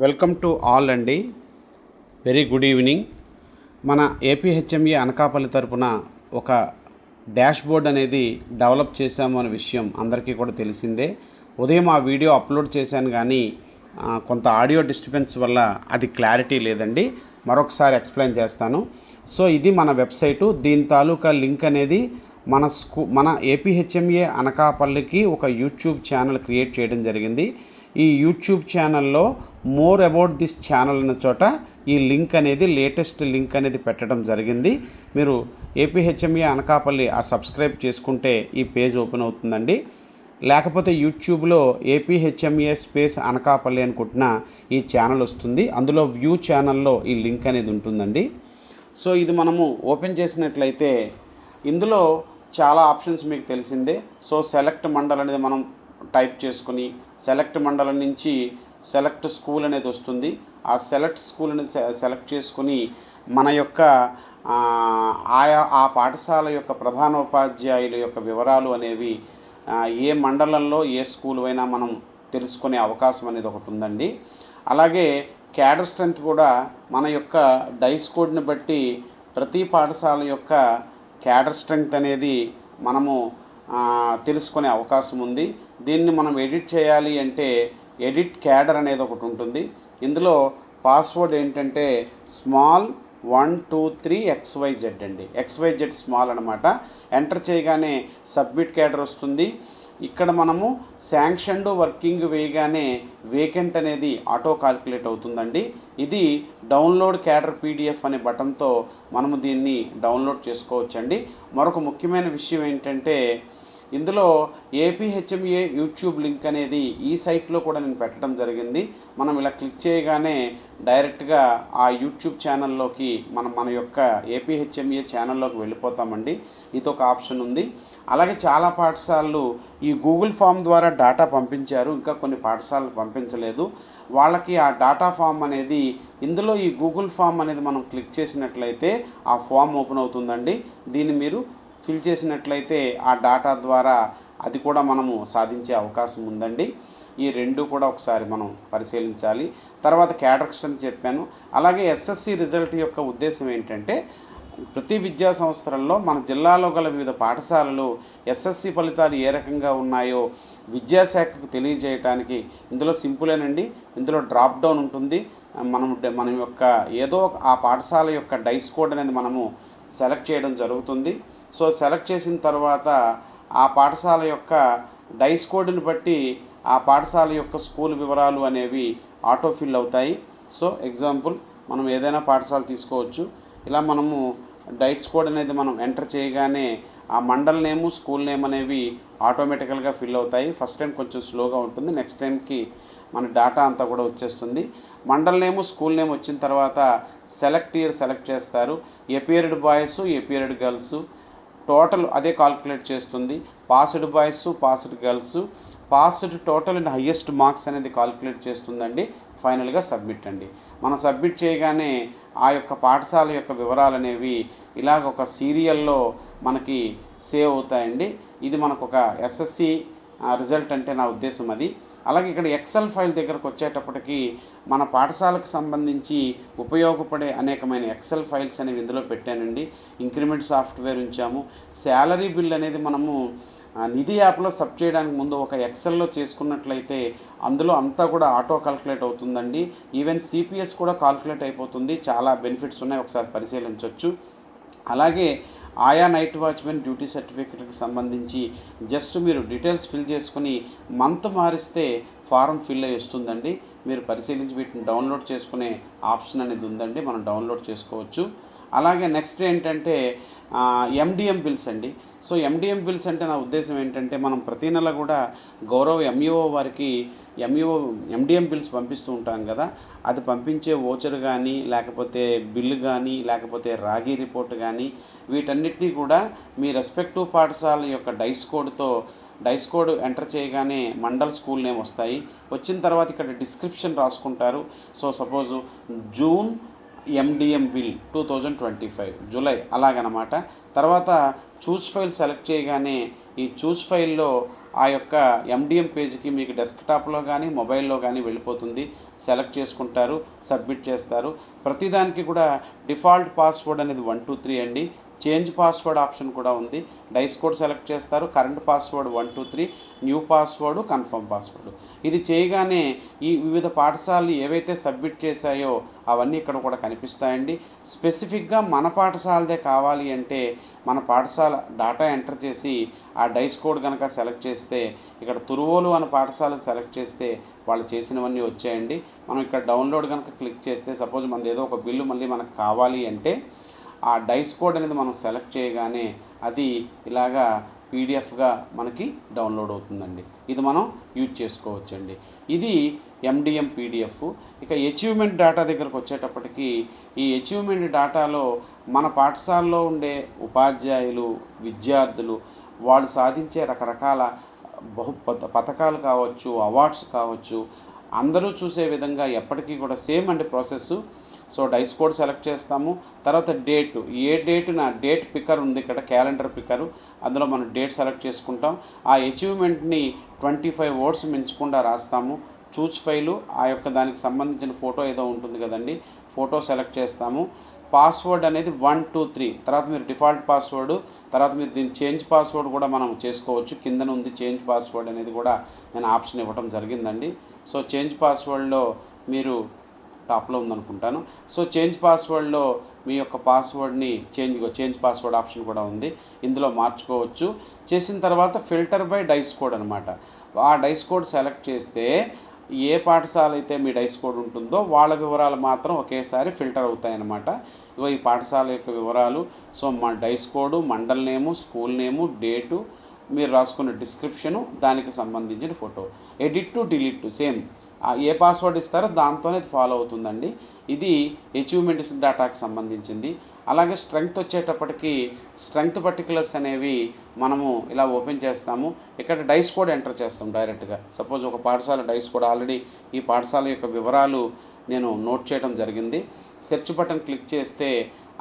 Welcome to all అండి. Very good evening. మన ఏపీహెచ్ఎంఏ అనకాపల్లి తరపున ఒక డాష్ బోర్డ్ అనేది డెవలప్ చేశాము అనే విషయం అందరికీ కూడా తెలిసిందే. ఉదయం ఆ వీడియో అప్లోడ్ చేశాను, కానీ కొంత ఆడియో డిస్టర్బెన్స్ వల్ల అది క్లారిటీ లేదండి. మరొకసారి ఎక్స్ప్లెయిన్ చేస్తాను. సో ఇది మన వెబ్సైటు. దీని తాలూకా లింక్ అనేది మన ఏపీహెచ్ఎంఏ అనకాపల్లికి ఒక యూట్యూబ్ ఛానల్ క్రియేట్ చేయడం జరిగింది. ఈ యూట్యూబ్ ఛానల్లో మోర్ అబౌట్ దిస్ ఛానల్ అన్న చోట ఈ లింక్ అనేది, లేటెస్ట్ లింక్ అనేది పెట్టడం జరిగింది. మీరు ఏపీహెచ్ఎంఏ అనకాపల్లి సబ్స్క్రైబ్ చేసుకుంటే ఈ పేజ్ ఓపెన్ అవుతుందండి. లేకపోతే యూట్యూబ్లో ఏపీహెచ్ఎంఏ స్పేస్ అనకాపల్లి అనుకుంటున్న ఈ ఛానల్ వస్తుంది. అందులో వ్యూ ఛానల్లో ఈ లింక్ అనేది ఉంటుందండి. సో ఇది మనము ఓపెన్ చేసినట్లయితే ఇందులో చాలా ఆప్షన్స్ మీకు తెలిసిందే. సో సెలెక్ట్ మండల్ అనేది మనం టైప్ చేసుకుని సెలెక్ట్ మండలం నుంచి సెలెక్ట్ స్కూల్ అనేది వస్తుంది. ఆ సెలెక్ట్ స్కూల్ అనేది సెలెక్ట్ చేసుకుని మన యొక్క ఆ పాఠశాల యొక్క ప్రధానోపాధ్యాయుల యొక్క వివరాలు అనేవి ఏ మండలంలో ఏ స్కూల్ అయినా మనం తెలుసుకునే అవకాశం అనేది ఒకటి ఉందండి. అలాగే క్యాడర్ స్ట్రెంత్ కూడా మన యొక్క డైస్ కోడ్ని బట్టి ప్రతి పాఠశాల యొక్క క్యాడర్ స్ట్రెంత్ అనేది మనము తెలుసుకునే అవకాశం ఉంది. దీన్ని మనం ఎడిట్ చేయాలి అంటే ఎడిట్ క్యాడర్ అనేది ఒకటి ఉంటుంది. ఇందులో పాస్వర్డ్ ఏంటంటే స్మాల్ 123 XYZ అండి. XYZ స్మాల్ అనమాట. ఎంటర్ చేయగానే సబ్మిట్ క్యాడర్ వస్తుంది. ఇక్కడ మనము శాంక్షన్డ్ వర్కింగ్ వేయగానే వేకెంట్ అనేది ఆటో కాల్కులేట్ అవుతుందండి. ఇది డౌన్లోడ్ క్యాడర్ PDF అనే బటన్తో మనము దీన్ని డౌన్లోడ్ చేసుకోవచ్చండి. మరొక ముఖ్యమైన విషయం ఏంటంటే ఇందులో ఏపీహెచ్ఎంఏ యూట్యూబ్ లింక్ అనేది ఈ సైట్లో కూడా నేను పెట్టడం జరిగింది. మనం ఇలా క్లిక్ చేయగానే డైరెక్ట్గా ఆ యూట్యూబ్ ఛానల్లోకి మన యొక్క ఏపీహెచ్ఎంఏ ఛానల్లోకి వెళ్ళిపోతామండి. ఇదొక ఆప్షన్ ఉంది. అలాగే చాలా పాఠశాలలు ఈ గూగుల్ ఫామ్ ద్వారా డేటా పంపించారు, ఇంకా కొన్ని పాఠశాలలు పంపించలేదు. వాళ్ళకి ఆ డేటా ఫామ్ అనేది ఇందులో ఈ గూగుల్ ఫామ్ అనేది మనం క్లిక్ చేసినట్లయితే ఆ ఫామ్ ఓపెన్ అవుతుందండి. దీన్ని మీరు ఫిల్ చేసినట్లయితే ఆ డేటా ద్వారా అది కూడా మనము సాధించే అవకాశం ఉందండి. ఈ రెండు కూడా ఒకసారి మనం పరిశీలించాలి. తర్వాత క్యాడర్స్ అని చెప్పాను. అలాగే SSC రిజల్ట్ యొక్క ఉద్దేశం ఏంటంటే ప్రతి విద్యా సంవత్సరంలో మన జిల్లాలో గల వివిధ పాఠశాలలు SSC ఫలితాలు ఏ రకంగా ఉన్నాయో విద్యాశాఖకు తెలియజేయడానికి ఇందులో సింపులేనండి. ఇందులో డ్రాప్ డౌన్ ఉంటుంది. మన యొక్క ఏదో ఆ పాఠశాల యొక్క డైస్ కోడ్ అనేది మనము సెలెక్ట్ చేయడం జరుగుతుంది. సో సెలెక్ట్ చేసిన తర్వాత ఆ పాఠశాల యొక్క డైస్ కోడ్ని బట్టి ఆ పాఠశాల యొక్క స్కూల్ వివరాలు అనేవి ఆటో ఫిల్ అవుతాయి. సో ఎగ్జాంపుల్ మనం ఏదైనా పాఠశాల తీసుకోవచ్చు. ఇలా మనము డైస్ కోడ్ అనేది మనం ఎంటర్ చేయగానే ఆ మండల్ నేము, స్కూల్ నేమ్ అనేవి ఆటోమేటికల్గా ఫిల్ అవుతాయి. ఫస్ట్ టైం కొంచెం స్లోగా ఉంటుంది, నెక్స్ట్ టైంకి మన డేటా అంతా కూడా వచ్చేస్తుంది. మండల్ నేము, స్కూల్ నేమ్ వచ్చిన తర్వాత సెలెక్ట్ ఇయర్ సెలెక్ట్ చేస్తారు. Appeared boys, appeared girls total అదే కాల్కులేట్ చేస్తుంది. Passed boys, passed girls, passed total and highest marks అనేది కాల్కులేట్ చేస్తుందండి. ఫైనల్గా సబ్మిట్ అండి. మనం సబ్మిట్ చేయగానే ఆ యొక్క పాఠశాల యొక్క వివరాలు అనేవి ఇలాగ ఒక సీరియల్లో మనకి సేవ్ అవుతాయండి. ఇది మనకు ఒక SSC రిజల్ట్ అంటే నా ఉద్దేశం అది. అలాగే ఇక్కడ ఎక్సెల్ ఫైల్ దగ్గరకు వచ్చేటప్పటికి మన పాఠశాలకు సంబంధించి ఉపయోగపడే అనేకమైన ఎక్సెల్ ఫైల్స్ అనేవి ఇందులో పెట్టానండి. ఇంక్రిమెంట్ సాఫ్ట్వేర్ ఉంచాము. శాలరీ బిల్ అనేది మనము నిధి యాప్లో సబ్ చేయడానికి ముందు ఒక ఎక్సెల్లో చేసుకున్నట్లయితే అందులో అంతా కూడా ఆటో కాల్కులేట్ అవుతుందండి. ఈవెన్ CPS కూడా కాల్కులేట్ అయిపోతుంది. చాలా బెనిఫిట్స్ ఉన్నాయి, ఒకసారి పరిశీలించవచ్చు. అలాగే ఆయా నైట్ వాచ్మెన్ డ్యూటీ సర్టిఫికేట్కి సంబంధించి జస్ట్ మీరు డీటెయిల్స్ ఫిల్ చేసుకుని మంత్ మారిస్తే ఫారం ఫిల్ అయ్యి వస్తుందండి. మీరు పరిశీలించి వీటిని డౌన్లోడ్ చేసుకునే ఆప్షన్ అనేది ఉందండి, మనం డౌన్లోడ్ చేసుకోవచ్చు. అలాగే నెక్స్ట్ ఏంటంటే MDM బిల్స్ అండి. సో MDM బిల్స్ అంటే నా ఉద్దేశం ఏంటంటే మనం ప్రతి నెల కూడా గౌరవ MEO వారికి MDM బిల్స్ పంపిస్తూ ఉంటాం కదా. అది పంపించే ఓచర్ కానీ, లేకపోతే బిల్లు కానీ, లేకపోతే రాగి రిపోర్ట్ కానీ, వీటన్నిటినీ కూడా మీ రెస్పెక్టివ్ పాఠశాల యొక్క డైస్ కోడ్ ఎంటర్ చేయగానే మండల్ స్కూల్ నేమ్ వస్తాయి. వచ్చిన తర్వాత ఇక్కడ డిస్క్రిప్షన్ రాసుకుంటారు. So suppose June MDM bill 2025 July అలాగనమాట. తర్వాత చూస్ ఫైల్ సెలెక్ట్ చేయగానే ఈ చూస్ ఫైల్లో ఆ యొక్క ఎండిఎం పేజ్కి మీకు డెస్క్టాప్లో కానీ మొబైల్లో కానీ వెళ్ళిపోతుంది. సెలెక్ట్ చేసుకుంటారు, సబ్మిట్ చేస్తారు. ప్రతిదానికి కూడా డిఫాల్ట్ పాస్వర్డ్ అనేది 1 2 3 అండి. చేంజ్ పాస్వర్డ్ ఆప్షన్ కూడా ఉంది. డైస్ కోడ్ సెలెక్ట్ చేస్తారు, current password 1 2 3, new password, confirm password. ఇది చేయగానే ఈ వివిధ పాఠశాలలు ఏవైతే సబ్మిట్ చేశాయో అవన్నీ ఇక్కడ కూడా కనిపిస్తాయండి. స్పెసిఫిక్గా మన పాఠశాలదే కావాలి అంటే మన పాఠశాల డాటా ఎంటర్ చేసి ఆ డైస్ కోడ్ కనుక సెలెక్ట్ చేస్తే, ఇక్కడ తురువోలు అనే పాఠశాల సెలెక్ట్ చేస్తే వాళ్ళు చేసినవన్నీ వచ్చాయండి. మనం ఇక్కడ డౌన్లోడ్ కనుక క్లిక్ చేస్తే, సపోజ్ మనది ఏదో ఒక బిల్లు మళ్ళీ మనకు కావాలి అంటే ఆ డైస్ కోడ్ అనేది మనం సెలెక్ట్ చేయగానే అది ఇలాగా పీడిఎఫ్గా మనకి డౌన్లోడ్ అవుతుందండి. ఇది మనం యూజ్ చేసుకోవచ్చండి. ఇది ఎండిఎం పీడిఎఫ్. ఇక అచీవ్మెంట్ డేటా దగ్గరకు వచ్చేటప్పటికి, ఈ అచీవ్మెంట్ డేటాలో మన పాఠశాలలో ఉండే ఉపాధ్యాయులు, విద్యార్థులు వాళ్ళు సాధించే రకరకాల పథకాలు కావచ్చు, అవార్డ్స్ కావచ్చు, అందరూ చూసే విధంగా ఎప్పటికీ కూడా సేమ్ అండి process. So DISE code select చేస్తాము, తర్వాత డేట్, ఏ డేట్న డేట్ పికర్ ఉంది ఇక్కడ, క్యాలెండర్ పికరు, అందులో మనం డేట్ సెలెక్ట్ చేసుకుంటాం. ఆ అచీవ్మెంట్ని 25 వర్డ్స్ మించకుండా రాస్తాము. చూస్ ఫైలు, ఆ యొక్క దానికి సంబంధించిన ఫోటో ఏదో ఉంటుంది కదండి, ఫోటో సెలెక్ట్ చేస్తాము. పాస్వర్డ్ అనేది 1 2 3, తర్వాత మీరు డిఫాల్ట్ పాస్వర్డ్, తర్వాత మీరు దీన్ని చేంజ్ పాస్వర్డ్ కూడా మనం చేసుకోవచ్చు. కిందన ఉంది చేంజ్ పాస్వర్డ్ అనేది కూడా నేను ఆప్షన్ ఇవ్వడం జరిగిందండి. సో చేంజ్ పాస్వర్డ్లో మీరు టాప్లో ఉందనుకుంటాను. సో చేంజ్ పాస్వర్డ్లో మీ యొక్క పాస్వర్డ్ని చేంజ్ పాస్వర్డ్ ఆప్షన్ కూడా ఉంది, ఇందులో మార్చుకోవచ్చు. చేసిన తర్వాత ఫిల్టర్ బై డైస్ కోడ్ అనమాట. ఆ డైస్ కోడ్ సెలెక్ట్ చేస్తే ఏ పాఠశాల అయితే మీ డైస్ కోడ్ ఉంటుందో వాళ్ళ వివరాలు మాత్రం ఒకేసారి ఫిల్టర్ అవుతాయన్నమాట. ఇగో ఈ పాఠశాల యొక్క వివరాలు, సో మా డైస్ కోడు, మండల్ నేము, స్కూల్ నేము, డేటు, మీరు రాసుకున్న డిస్క్రిప్షను, దానికి సంబంధించిన photo, edit to delete same A password ఇస్తారో దాంతోనే ఫాలో అవుతుందండి. ఇది అచీవ్మెంట్స్ డేటాకి సంబంధించింది. అలాగే స్ట్రెంగ్త్ వచ్చేటప్పటికి స్ట్రెంగ్త్ పర్టికులర్స్ అనేవి మనము ఇలా ఓపెన్ చేస్తాము. ఇక్కడ డైస్ కోడ్ ఎంటర్ చేస్తాం డైరెక్ట్గా. సపోజ్ ఒక పాఠశాల డైస్ కోడ్, ఆల్రెడీ ఈ పాఠశాల యొక్క వివరాలు నేను నోట్ చేయడం జరిగింది. సెర్చ్ బటన్ క్లిక్ చేస్తే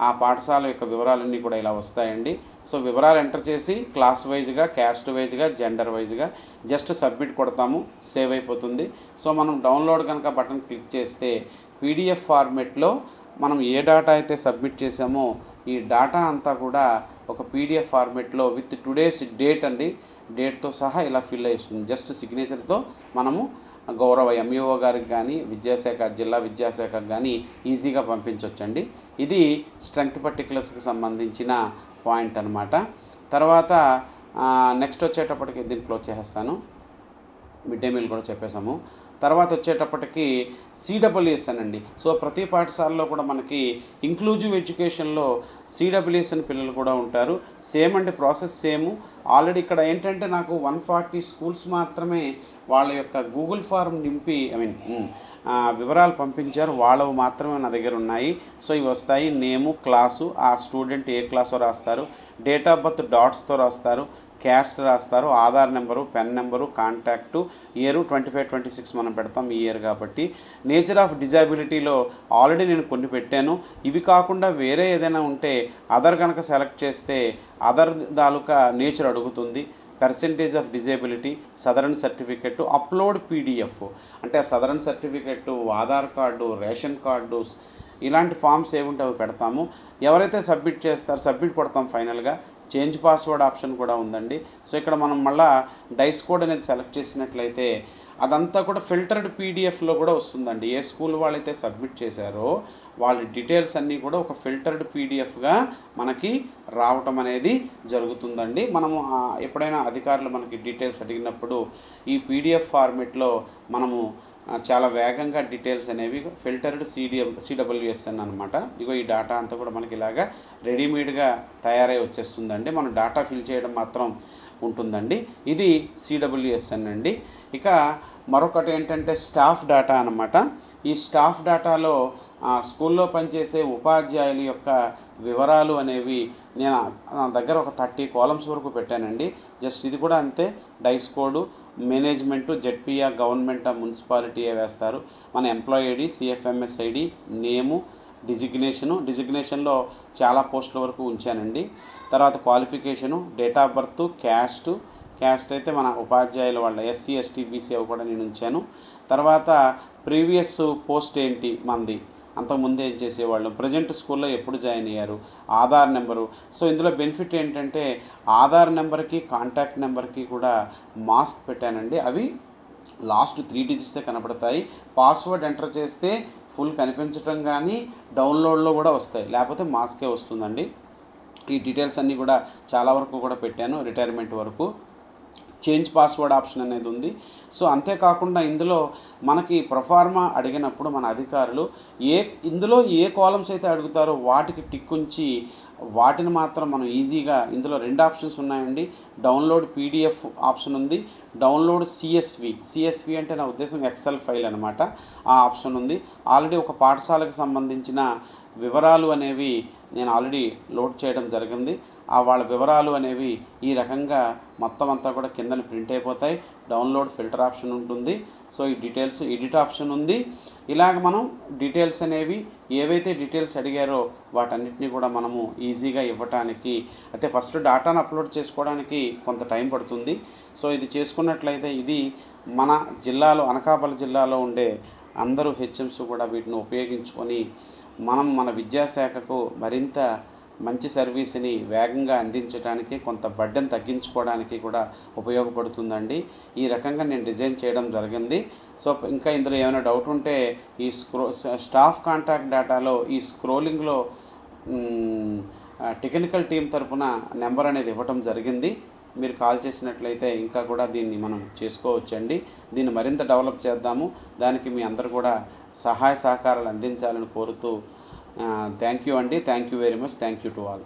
ఆ పాఠశాల యొక్క వివరాలన్నీ కూడా ఇలా వస్తాయండి. సో వివరాలు ఎంటర్ చేసి క్లాస్ వైజ్గా, క్యాస్ట్ వైజ్గా, జెండర్ వైజ్గా జస్ట్ సబ్మిట్ కొడతాము, సేవ్ అయిపోతుంది. సో మనం డౌన్లోడ్ కనుక బటన్ క్లిక్ చేస్తే పీడిఎఫ్ ఫార్మెట్లో మనం ఏ డేటా అయితే సబ్మిట్ చేసామో ఈ డేటా అంతా కూడా ఒక పీడిఎఫ్ ఫార్మెట్లో విత్ టుడేస్ డేట్ అండి, డేట్తో సహా ఇలా ఫిల్ అయిస్తుంది. జస్ట్ సిగ్నేచర్తో మనము గౌరవ ఎంఈఓ గారికి కానీ, జిల్లా విద్యాశాఖకు కానీ ఈజీగా పంపించవచ్చండి. ఇది స్ట్రెంగ్త్ పర్టికులర్స్కి సంబంధించిన పాయింట్ అనమాట. తర్వాత నెక్స్ట్ వచ్చేటప్పటికి దీన్ని క్లోజ్ చేసేస్తాను, మిడ్ డే మీల్ కూడా చెప్పేసాము. తర్వాత వచ్చేటప్పటికి సిడబ్ల్యూఎస్ఎన్ అండి. సో ప్రతి పాఠశాలలో కూడా మనకి ఇంక్లూజివ్ ఎడ్యుకేషన్లో సిడబ్ల్యూఎస్ఎన్ పిల్లలు కూడా ఉంటారు. సేమ్ అండి, ప్రాసెస్ సేమ్. ఆల్రెడీ ఇక్కడ ఏంటంటే నాకు 140 స్కూల్స్ మాత్రమే వాళ్ళ యొక్క గూగుల్ ఫారం నింపి వివరాలు పంపించారు, వాళ్ళవి మాత్రమే నా దగ్గర ఉన్నాయి. సో ఇవి వస్తాయి, నేము, క్లాసు, ఆ స్టూడెంట్ ఏ క్లాసో రాస్తారు, డేట్ ఆఫ్ బర్త్ డాట్స్తో రాస్తారు, క్యాస్ట్ రాస్తారు, Aadhaar number, pen number, contact, year 25 26 మనం పెడతాం ఈ ఇయర్ కాబట్టి. నేచర్ ఆఫ్ డిజాబిలిటీలో ఆల్రెడీ నేను కొన్ని పెట్టాను. ఇవి కాకుండా వేరే ఏదైనా ఉంటే అదర్ కనుక సెలెక్ట్ చేస్తే అదర్ తాలూకా నేచర్ అడుగుతుంది. Percentage of disability, Sadarem certificate, upload PDF అంటే Sadarem certificate, Aadhaar card, ration card, ఇలాంటి ఫామ్స్ ఏముంటే అవి పెడతాము. ఎవరైతే సబ్మిట్ చేస్తారో సబ్మిట్ కొడతాం ఫైనల్గా. చేంజ్ పాస్వర్డ్ ఆప్షన్ కూడా ఉందండి. సో ఇక్కడ మనం మళ్ళీ డైస్ కోడ్ అనేది సెలెక్ట్ చేసినట్లయితే అదంతా కూడా ఫిల్టర్డ్ పీడిఎఫ్లో కూడా వస్తుందండి. ఏ స్కూల్ వాళ్ళైతే సబ్మిట్ చేశారో వాళ్ళ డీటెయిల్స్ అన్నీ కూడా ఒక ఫిల్టర్డ్ పీడిఎఫ్గా మనకి రావటం అనేది జరుగుతుందండి. మనము ఎప్పుడైనా అధికారులు మనకి డీటెయిల్స్ అడిగినప్పుడు ఈ పీడిఎఫ్ ఫార్మెట్లో మనము చాలా వేగంగా డీటెయిల్స్ అనేవి ఫిల్టర్డ్ సిడబ్ల్యూఎస్ఎన్ అనమాట. ఇగో ఈ డేటా అంతా కూడా మనకి ఇలాగా రెడీమేడ్గా తయారై వచ్చేస్తుందండి. మనం డేటా ఫిల్ చేయడం మాత్రం ఉంటుందండి. ఇది సిడబ్ల్యూఎస్ఎన్ అండి. ఇక మరొకటి ఏంటంటే స్టాఫ్ డేటా అనమాట. ఈ స్టాఫ్ డేటాలో స్కూల్లో పనిచేసే ఉపాధ్యాయుల యొక్క వివరాలు అనేవి నేను నా దగ్గర ఒక 30 కాలమ్స్ వరకు పెట్టానండి. జస్ట్ ఇది కూడా అంతే, డైస్ కోడు, మేనేజ్మెంటు, జెడ్పీయా, గవర్నమెంటా, మున్సిపాలిటీయే వేస్తారు. మన ఎంప్లాయీ ఐడి, సిఎఫ్ఎంఎస్ ఐడి, నేము, డిజిగ్నేషన్లో చాలా పోస్టుల వరకు ఉంచానండి. తర్వాత qualification, date of birth, caste అయితే మన ఉపాధ్యాయుల వాళ్ళ ఎస్సీ ఎస్టీ బీసీ అవి కూడా నేను ఉంచాను. తర్వాత ప్రీవియస్ పోస్ట్ ఏంటి మనది, అంతకుముందు ఏం చేసేవాళ్ళు, ప్రజెంట్ స్కూల్లో ఎప్పుడు జాయిన్ అయ్యారు, ఆధార్ నెంబరు. సో ఇందులో బెనిఫిట్ ఏంటంటే ఆధార్ నెంబర్కి కాంటాక్ట్ నెంబర్కి కూడా మాస్క్ పెట్టానండి. అవి లాస్ట్ 3 డిజిట్సే కనపడతాయి. పాస్వర్డ్ ఎంటర్ చేస్తే ఫుల్ కనిపించటం కానీ డౌన్లోడ్లో కూడా వస్తాయి, లేకపోతే మాస్కే వస్తుందండి. ఈ డీటెయిల్స్ అన్నీ కూడా చాలా వరకు కూడా పెట్టాను, రిటైర్మెంట్ వరకు. చేంజ్ పాస్వర్డ్ ఆప్షన్ అనేది ఉంది. సో అంతేకాకుండా ఇందులో మనకి ప్రొఫార్మా అడిగినప్పుడు మన అధికారులు ఇందులో ఏ కాలమ్స్ అయితే అడుగుతారో వాటికి టిక్ ఉంచి వాటిని మాత్రం మనం ఈజీగా, ఇందులో 2 ఆప్షన్స్ ఉన్నాయండి. డౌన్లోడ్ పీడిఎఫ్ ఆప్షన్ ఉంది, డౌన్లోడ్ సిఎస్వి అంటే నా ఉద్దేశం ఎక్సెల్ ఫైల్ అనమాట, ఆ ఆప్షన్ ఉంది. ఆల్రెడీ ఒక పాఠశాలకు సంబంధించిన వివరాలు అనేవి నేను ఆల్రెడీ లోడ్ చేయడం జరిగింది. వాళ్ళ వివరాలు అనేవి ఈ రకంగా మొత్తం అంతా కూడా కిందన ప్రింట్ అయిపోతాయి. డౌన్లోడ్ ఫిల్టర్ ఆప్షన్ ఉంటుంది. సో ఈ డీటెయిల్స్ ఎడిట్ ఆప్షన్ ఉంది. ఇలాగ మనం డీటెయిల్స్ అనేవి ఏవైతే డీటెయిల్స్ అడిగారో వాటన్నిటిని కూడా మనము ఈజీగా ఇవ్వటానికి, అయితే ఫస్ట్ డాటాను అప్లోడ్ చేసుకోవడానికి కొంత టైం పడుతుంది. సో ఇది చేసుకున్నట్లయితే ఇది మన జిల్లాలో, అనకాపల్లి జిల్లాలో ఉండే అందరూ హెచ్ఎంస్ కూడా వీటిని ఉపయోగించుకొని మనం మన విద్యాశాఖకు మరింత మంచి సర్వీస్ని వేగంగా అందించడానికి, కొంత బడ్డెను తగ్గించుకోవడానికి కూడా ఉపయోగపడుతుందండి. ఈ రకంగా నేను డిజైన్ చేయడం జరిగింది. సో ఇంకా ఇందులో ఏమైనా డౌట్ ఉంటే ఈ స్టాఫ్ కాంటాక్ట్ డేటాలో ఈ స్క్రోలింగ్లో టెక్నికల్ టీం తరపున నెంబర్ అనేది ఇవ్వటం జరిగింది. మీరు కాల్ చేసినట్లయితే ఇంకా కూడా దీన్ని మనం చేసుకోవచ్చండి. దీన్ని మరింత డెవలప్ చేద్దాము. దానికి మీ అందరూ కూడా సహాయ సహకారాలు అందించాలని కోరుతూ థ్యాంక్ యూ అండి. Thank you very much. Thank you to all.